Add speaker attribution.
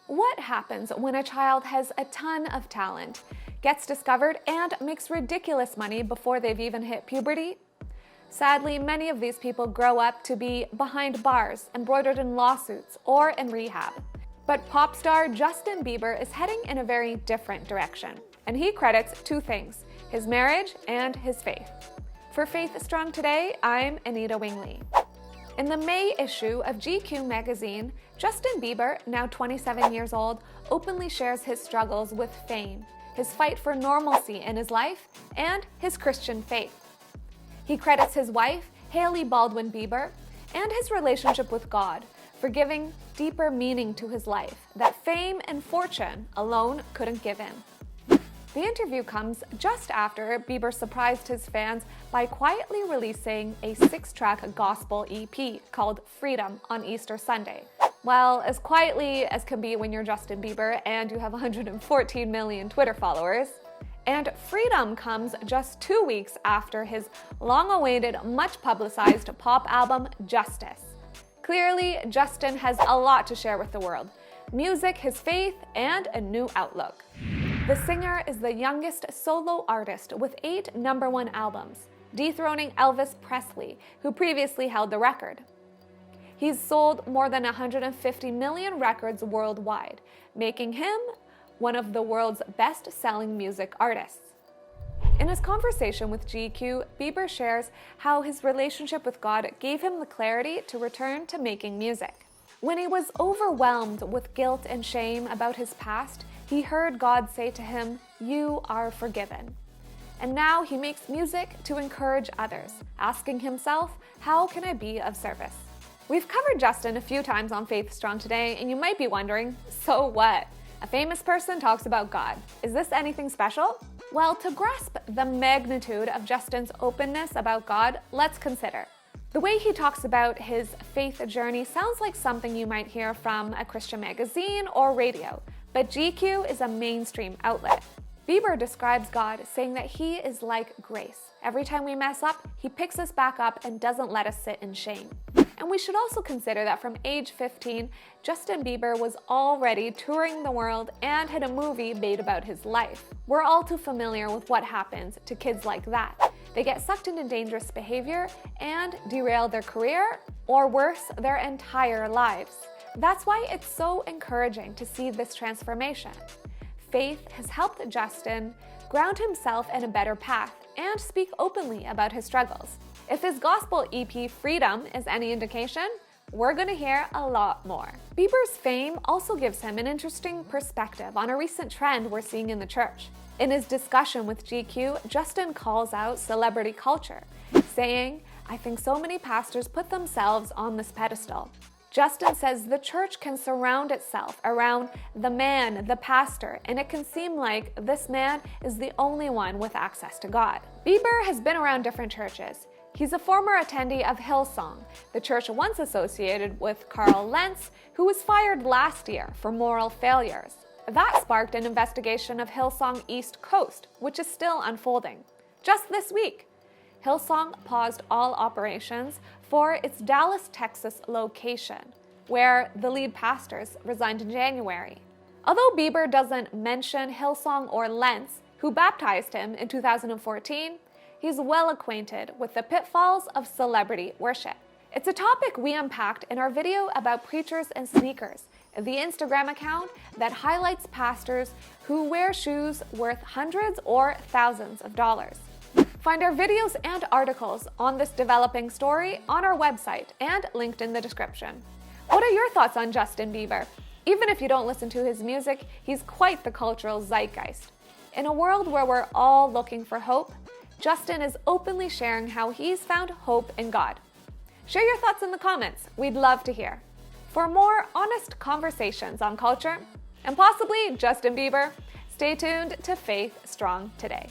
Speaker 1: What happens when a child has a ton of talent, gets discovered, and makes ridiculous money before they've even hit puberty? Sadly, many of these people grow up to be behind bars, embroidered in lawsuits, or in rehab. But pop star Justin Bieber is heading in a very different direction, and he credits two things: his marriage and his faith. For Faith Strong Today, I'm Anita Wingley. In the May issue of GQ magazine, Justin Bieber, now 27 years old, openly shares his struggles with fame, his fight for normalcy in his life, and his Christian faith. He credits his wife, Hailey Baldwin Bieber, and his relationship with God for giving deeper meaning to his life that fame and fortune alone couldn't give him. The interview comes just after Bieber surprised his fans by quietly releasing a 6-track gospel EP called Freedom on Easter Sunday. Well, as quietly as can be when you're Justin Bieber and you have 114 million Twitter followers. And Freedom comes just 2 weeks after his long-awaited, much-publicized pop album, Justice. Clearly, Justin has a lot to share with the world: music, his faith, and a new outlook. The singer is the youngest solo artist with 8 #1 albums, dethroning Elvis Presley, who previously held the record. He's sold more than 150 million records worldwide, making him one of the world's best-selling music artists. In his conversation with GQ, Bieber shares how his relationship with God gave him the clarity to return to making music. When he was overwhelmed with guilt and shame about his past, he heard God say to him, "You are forgiven." And now he makes music to encourage others, asking himself, how can I be of service? We've covered Justin a few times on Faith Strong Today, and you might be wondering, so what? A famous person talks about God. Is this anything special? Well, to grasp the magnitude of Justin's openness about God, let's consider. The way he talks about his faith journey sounds like something you might hear from a Christian magazine or radio, but GQ is a mainstream outlet. Bieber describes God saying that he is like grace. Every time we mess up, he picks us back up and doesn't let us sit in shame. And we should also consider that from age 15, Justin Bieber was already touring the world and had a movie made about his life. We're all too familiar with what happens to kids like that. They get sucked into dangerous behavior and derail their career, or worse, their entire lives. That's why it's so encouraging to see this transformation. Faith has helped Justin ground himself in a better path and speak openly about his struggles. If his gospel EP Freedom is any indication, we're going to hear a lot more. Bieber's fame also gives him an interesting perspective on a recent trend we're seeing in the church. In his discussion with GQ, Justin calls out celebrity culture, saying, "I think so many pastors put themselves on this pedestal." Justin says the church can surround itself around the man, the pastor, and it can seem like this man is the only one with access to God. Bieber has been around different churches. He's a former attendee of Hillsong, the church once associated with Carl Lentz, who was fired last year for moral failures. That sparked an investigation of Hillsong East Coast, which is still unfolding. Just this week, Hillsong paused all operations for its Dallas, Texas location, where the lead pastors resigned in January. Although Bieber doesn't mention Hillsong or Lentz, who baptized him in 2014, he's well acquainted with the pitfalls of celebrity worship. It's a topic we unpacked in our video about preachers and sneakers, the Instagram account that highlights pastors who wear shoes worth hundreds or thousands of dollars. Find our videos and articles on this developing story on our website and linked in the description. What are your thoughts on Justin Bieber? Even if you don't listen to his music, he's quite the cultural zeitgeist. In a world where we're all looking for hope, Justin is openly sharing how he's found hope in God. Share your thoughts in the comments. We'd love to hear. For more honest conversations on culture, and possibly Justin Bieber, stay tuned to Faith Strong Today.